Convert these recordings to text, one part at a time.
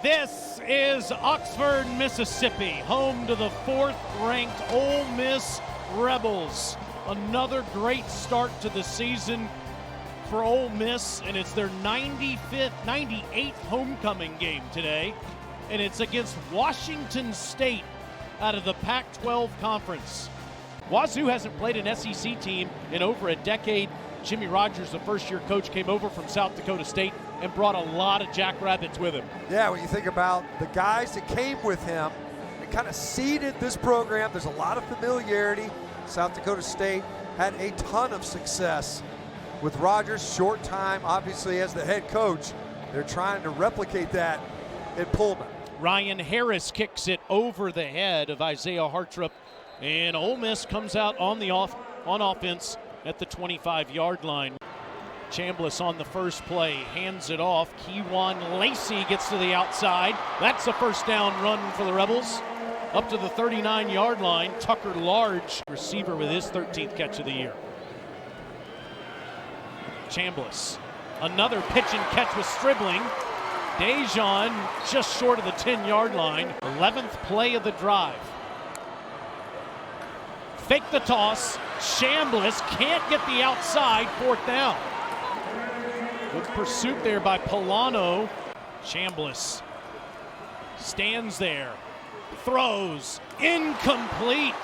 This is Oxford, Mississippi, home to the 4th-ranked Ole Miss Rebels. Another great start to the season for Ole Miss, and it's their 98th homecoming game today, and it's against Washington State out of the Pac-12 Conference. Wazoo hasn't played an SEC team in over a decade. Jimmy Rogers, the first-year coach, came over from South Dakota State and brought a lot of jackrabbits with him. Yeah, when you think about the guys that came with him and kind of seeded this program, there's a lot of familiarity. South Dakota State had a ton of success with Rogers. Short time, obviously, as the head coach. They're trying to replicate that at Pullman. Ryan Harris kicks it over the head of Isaiah Hartrup, and Ole Miss comes out on offense at the 25-yard line. Chambliss on the first play, hands it off. Kewan Lacey gets to the outside. That's a first down run for the Rebels. Up to the 39-yard line, Tucker Large, receiver with his 13th catch of the year. Chambliss, another pitch and catch with Stribling. Dejon just short of the 10-yard line. 11th play of the drive. Fake the toss. Chambliss can't get the outside. 4th down. Good pursuit there by Polano. Chambliss stands there. Throws. Incomplete.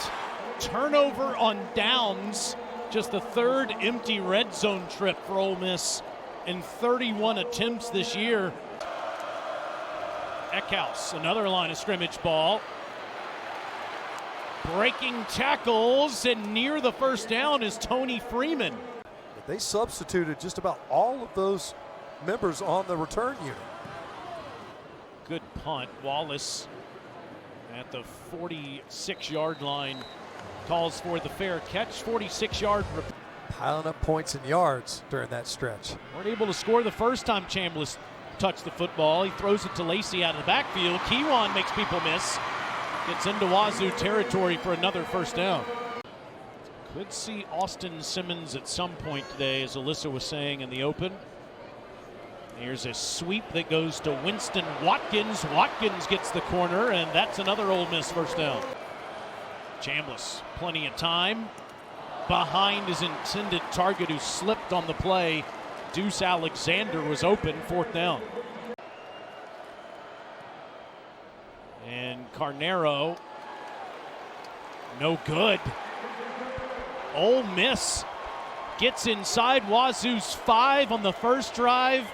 Turnover on downs. Just the 3rd empty red zone trip for Ole Miss in 31 attempts this year. Eckhouse, another line of scrimmage ball. Breaking tackles, and near the first down is Tony Freeman. They substituted just about all of those members on the return unit. Good punt. Wallace at the 46-yard line calls for the fair catch. 46-yard. Piling up points and yards during that stretch. Weren't able to score the first time Chambliss touched the football. He throws it to Lacey out of the backfield. Kewan makes people miss. Gets into Wazoo territory for another first down. Could see Austin Simmons at some point today, as Alyssa was saying in the open. Here's a sweep that goes to Winston Watkins. Watkins gets the corner, and that's another Ole Miss first down. Chambliss, plenty of time. Behind his intended target, who slipped on the play. Deuce Alexander was open. 4th down. And Carnero, no good. Ole Miss gets inside Wazoo's 5 on the first drive,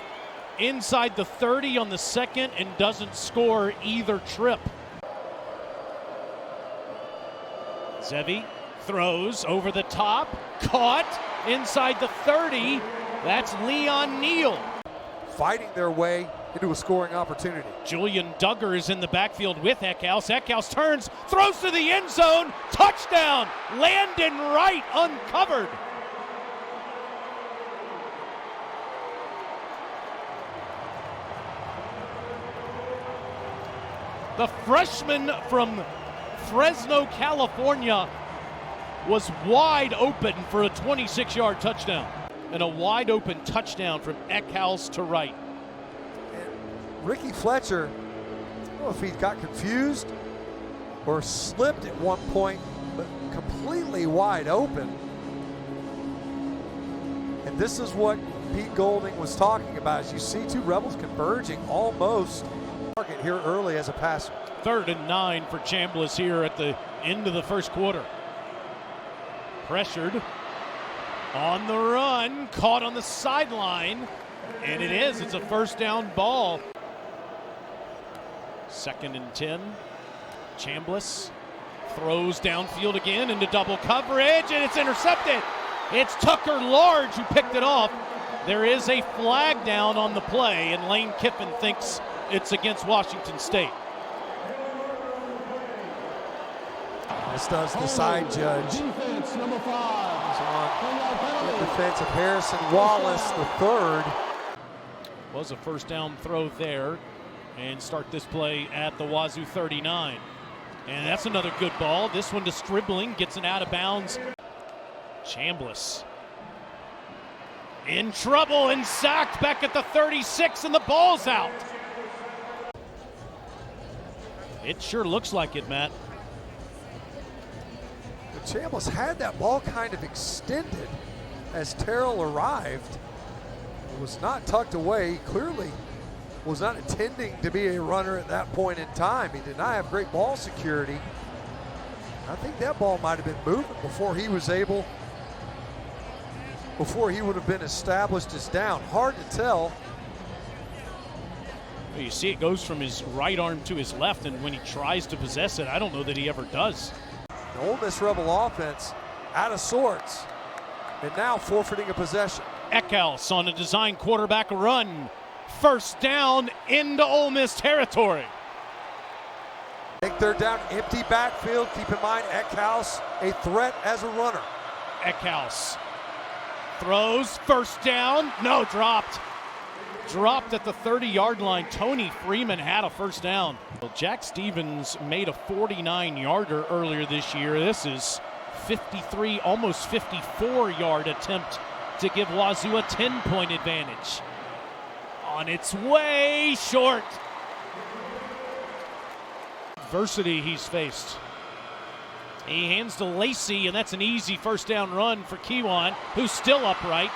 inside the 30 on the second, and doesn't score either trip. Zevi throws over the top, caught inside the 30. That's Leon Neal. Fighting their way into a scoring opportunity. Julian Duggar is in the backfield with Eckhouse. Eckhouse turns, throws to the end zone. Touchdown! Landon Wright uncovered. The freshman from Fresno, California, was wide open for a 26-yard touchdown. And a wide open touchdown from Eckhouse to Wright. Ricky Fletcher, I don't know if he got confused or slipped at one point, but completely wide open. And this is what Pete Golding was talking about, as you see two Rebels converging almost target here early as a passer. 3rd and 9 for Chambliss here at the end of the first quarter. Pressured. On the run, caught on the sideline, and it's a first down ball. 2nd and 10. Chambliss throws downfield again into double coverage, and it's intercepted. It's Tucker Large who picked it off. There is a flag down on the play, and Lane Kiffin thinks it's against Washington State. This does the side judge. Defense number 5. On defense of Harrison Wallace, the 3rd. Was a first down throw there, and start this play at the Wazoo 39. And that's another good ball. This one to Stribling, gets it out of bounds. Chambliss in trouble and sacked back at the 36, and the ball's out. It sure looks like it, Matt. The Chambliss had that ball kind of extended as Terrell arrived. It was not tucked away. He clearly was not intending to be a runner at that point in time. He did not have great ball security. I think that ball might have been moving before he was able, before he would have been established as down. Hard to tell. You see it goes from his right arm to his left, and when he tries to possess it, I don't know that he ever does. The Ole Miss Rebel offense out of sorts, and now forfeiting a possession. Eckhouse on a design quarterback run. First down into Ole Miss territory. Big third down, empty backfield. Keep in mind, Eckhouse, a threat as a runner. Eckhouse throws, first down, no, dropped. Dropped at the 30-yard line. Tony Freeman had a first down. Well, Jack Stevens made a 49-yarder earlier this year. This is 53, almost 54-yard attempt to give Wazoo a 10-point advantage. On its way, short. Adversity he's faced. He hands to Lacey, and that's an easy first down run for Kiwan, who's still upright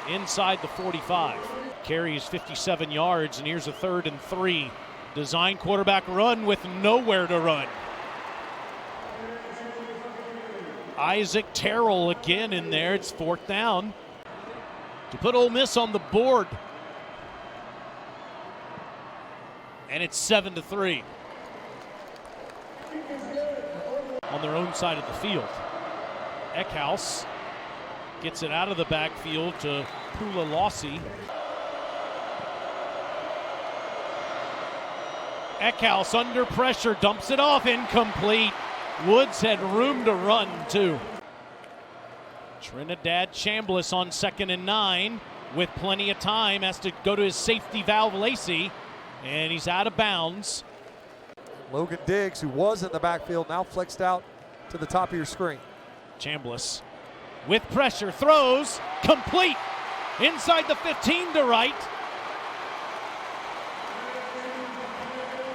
inside the 45. Carries 57 yards, and here's a 3rd and 3. Design quarterback run with nowhere to run. Isaac Terrell again in there. It's 4th down to put Ole Miss on the board. And it's 7-3. On their own side of the field. Eckhouse gets it out of the backfield to Pulalasi. Eckhouse under pressure, dumps it off, incomplete. Woods had room to run too. Trinidad Chambliss on 2nd and 9 with plenty of time, has to go to his safety valve Lacey, and he's out of bounds. Logan Diggs, who was in the backfield, now flexed out to the top of your screen. Chambliss with pressure, throws, complete, inside the 15 to right.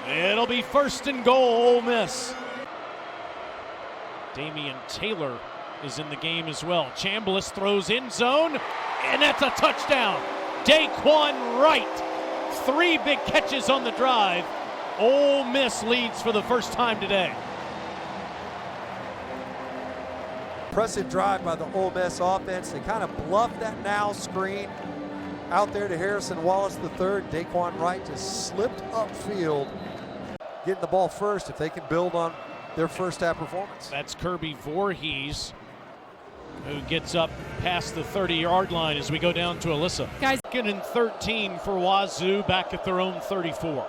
It'll be 1st and goal, Ole Miss. Damian Taylor is in the game as well. Chambliss throws in zone, and that's a touchdown. Daquan Wright, 3 big catches on the drive. Ole Miss leads for the first time today. Impressive drive by the Ole Miss offense. They kind of bluffed that now screen out there to Harrison Wallace III. Daquan Wright just slipped upfield, getting the ball first if they can build on their first half performance. That's Kirby Voorhees, who gets up past the 30-yard line as we go down to Alyssa. Guys, 2nd and 13 for Wazoo, back at their own 34.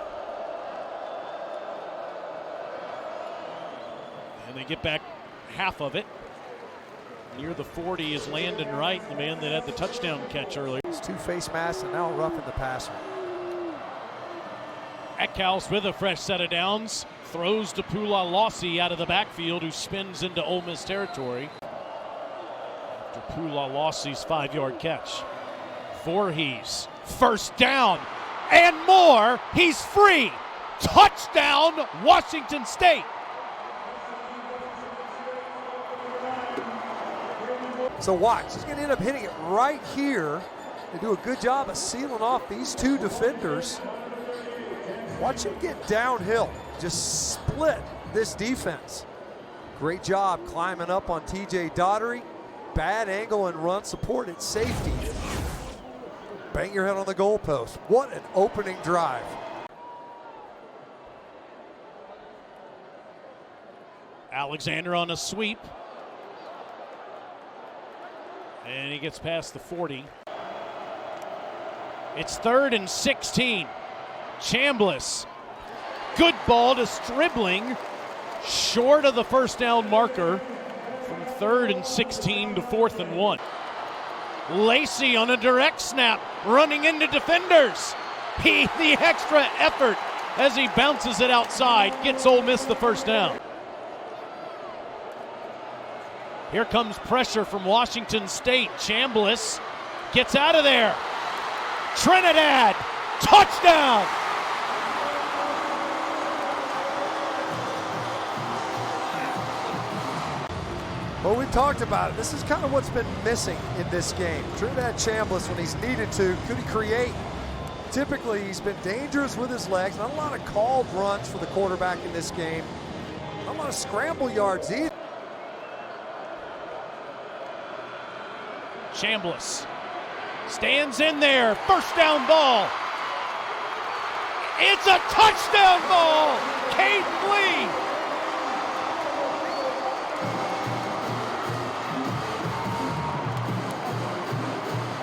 And they get back half of it. Near the 40 is Landon Wright, the man that had the touchdown catch earlier. It's 2 face masks and now roughing the passer. Eckhouse with a fresh set of downs. Throws to Pulalasi out of the backfield, who spins into Ole Miss territory. After Pulalasi's 5-yard catch. Voorhees, first down and more. He's free. Touchdown, Washington State. So watch, he's going to end up hitting it right here. They do a good job of sealing off these 2 defenders. Watch him get downhill, just split this defense. Great job climbing up on TJ Daugherty. Bad angle and run support at safety. Bang your head on the goalpost. What an opening drive. Alexander on a sweep. And he gets past the 40. It's 3rd and 16. Chambliss. Good ball to Stribling. Short of the first down marker. From 3rd and 16 to 4th and 1. Lacey on a direct snap, running into defenders. The extra effort as he bounces it outside, gets Ole Miss the first down. Here comes pressure from Washington State. Chambliss gets out of there. Trinidad, touchdown! Well, we talked about it. This is kind of what's been missing in this game. Trinidad Chambliss, when he's needed to, could he create? Typically, he's been dangerous with his legs. Not a lot of called runs for the quarterback in this game. Not a lot of scramble yards either. Chambliss stands in there. First down ball. It's a touchdown ball. Caden Lee.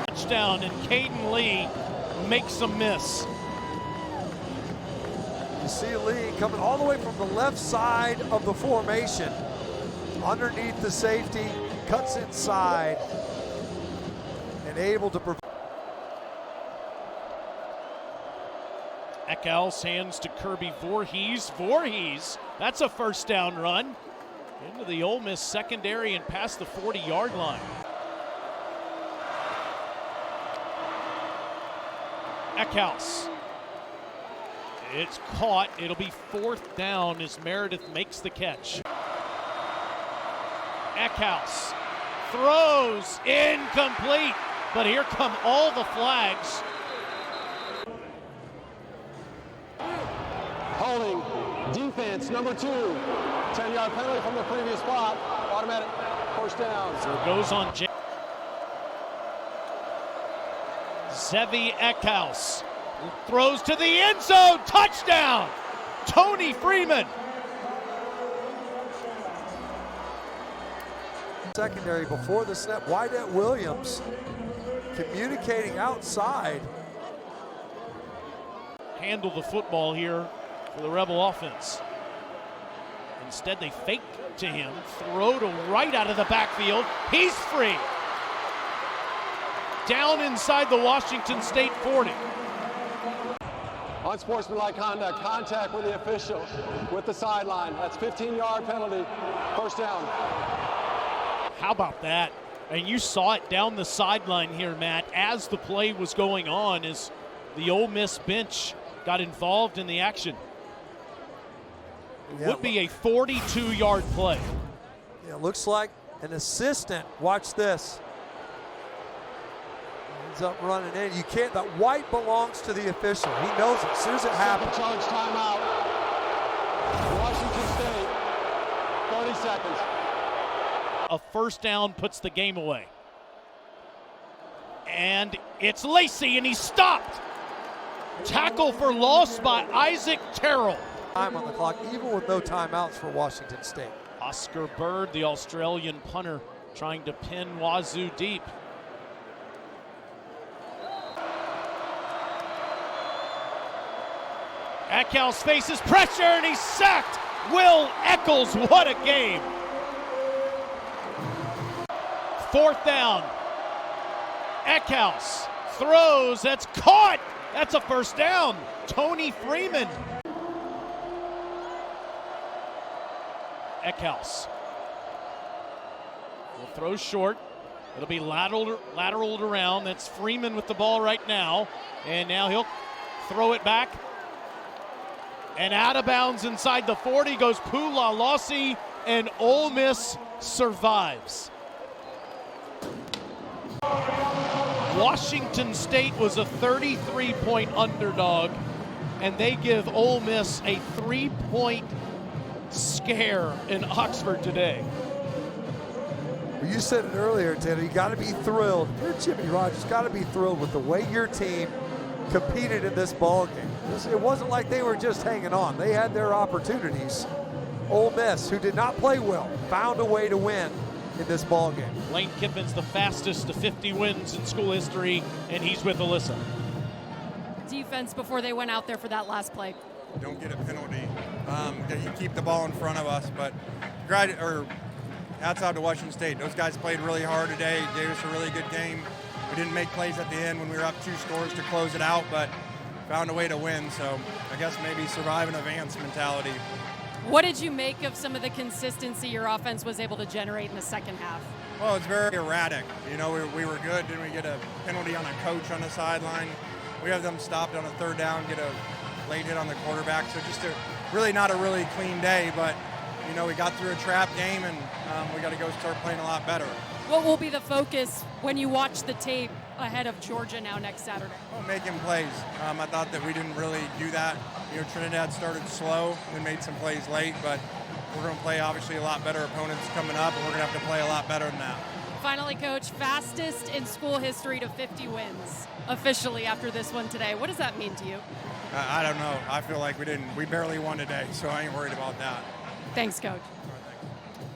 Touchdown, and Caden Lee makes a miss. You see Lee coming all the way from the left side of the formation, underneath the safety, cuts inside, and able to prevent. Eckhouse hands to Kirby Voorhees. Voorhees, that's a first down run into the Ole Miss secondary and past the 40-yard line. Eckhouse. It's caught. It'll be fourth down as Meredith makes the catch. Eckhouse throws incomplete, but here come all the flags. Holding defense number 2. 10-yard penalty from the previous spot. Automatic first down. So it goes on Zevi Eckhouse. Throws to the end zone. Touchdown! Tony Freeman. Secondary before the snap. Wydett Williams communicating outside. Handle the football here for the Rebel offense. Instead, they fake to him, throw to right out of the backfield. He's free. Down inside the Washington State 40. Unsportsmanlike conduct, contact with the official with the sideline. That's 15-yard penalty, first down. How about that? And you saw it down the sideline here, Matt, as the play was going on, as the Ole Miss bench got involved in the action. It would be a 42-yard play. Yeah, looks like an assistant. Watch this. Ends up running in. You can't. That white belongs to the official. He knows it as soon as it happens. Charge timeout. Washington State. 30 seconds. A first down puts the game away. And it's Lacey, and he's stopped. Tackle for loss by Isaac Terrell. Time on the clock, even with no timeouts for Washington State. Oscar Bird, the Australian punter, trying to pin Wazoo deep. Eckhouse faces pressure, and he's sacked. Will Eccles, what a game. Fourth down. Eckhouse throws, that's caught. That's a first down. Tony Freeman. Eckhouse will throw short. It'll be lateraled around. That's Freeman with the ball right now. And now he'll throw it back. And out of bounds inside the 40 goes Pula Lossi, and Ole Miss survives. Washington State was a 33-point underdog, and they give Ole Miss a 3-point scare in Oxford today. You said it earlier, Tanner. You got to be thrilled. You're Jimmy Rogers. Got to be thrilled with the way your team competed in this ball game. It wasn't like they were just hanging on. They had their opportunities. Ole Miss, who did not play well, found a way to win in this ball game. Lane Kiffin's the fastest to 50 wins in school history, and he's with Alyssa. Defense before they went out there for that last play. Don't get a penalty. You keep the ball in front of us, but hats out to Washington State. Those guys played really hard today, gave us a really good game. We didn't make plays at the end when we were up 2 scores to close it out, but found a way to win. So I guess maybe survive and advance mentality. What did you make of some of the consistency your offense was able to generate in the second half? Well, it's very erratic. You know, we were good. Then we get a penalty on a coach on the sideline. We have them stopped on a third down, get a late hit on the quarterback. So just really not a really clean day, but you know, we got through a trap game, and we got to go start playing a lot better. What will be the focus when you watch the tape ahead of Georgia now next Saturday? Well, making plays. I thought that we didn't really do that. You know, Trinidad started slow and made some plays late, but we're going to play obviously a lot better opponents coming up, and we're going to have to play a lot better than that. Finally, Coach, fastest in school history to 50 wins officially after this one today. What does that mean to you? I don't know. I feel like we barely won today, so I ain't worried about that. Thanks, Coach.